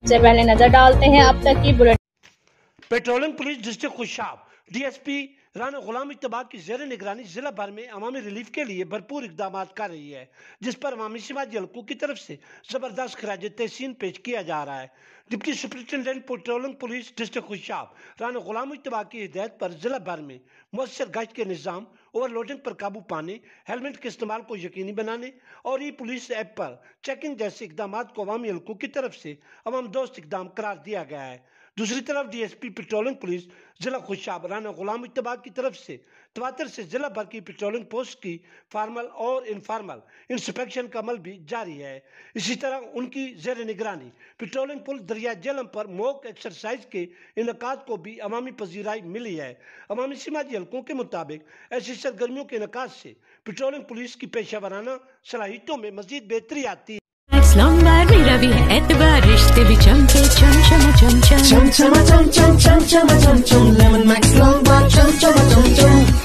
سے پہلے نظر ڈالتے ہیں اب تک کی بلٹ۔ Patrolling police district Khushab D S P Rana Ghulam Ijtaba کی زیر نگرانی ضلع بھر میں عوامی ریلیف کے لیے بھرپور اقدامات کر رہی ہے، جس پر عوامی سماجی حلقوں کی طرف سے زبردست خراج تحسین پیش کیا جا رہا ہے۔ Deputy superintendent patrolling police district Khushab Rana Ghulam Ijtaba کی ہدایت پر ضلع بھر میں مؤثر گشت کے نظام، اوور لوڈنگ پر قابو پانے، ہیلمٹ کے استعمال کو یقینی بنانے اور ای پولیس ایپ پر چیکنگ جیسے اقدامات کو عوامی حلقوں کی طرف سے عوام دوست اقدام قرار دیا گیا ہے۔ دوسری طرف ڈی ایس پی پیٹرولنگ پولیس ضلع خوشاب رانا غلام اجتبا کی طرف سے تواتر سے ضلع بھر کی پیٹرولنگ پوسٹ کی فارمل اور انفارمل انسپیکشن کا عمل بھی جاری ہے۔ اسی طرح ان کی زیر نگرانی پیٹرولنگ پل دریائے جہلم پر موک ایکسرسائز کے انعقاد کو بھی عوامی پذیرائی ملی ہے۔ عوامی سماجی حلقوں کے مطابق ایسی سرگرمیوں کے انعقاد سے پیٹرولنگ پولیس کی پیشہ ورانہ صلاحیتوں میں مزید بہتری آتی ہے۔ میرا بھی ہے اعتبار، رشتے بھی چمکے cham cham cham cham cham cham cham cham cham cham cham lemon Max long بار چم چم چم چم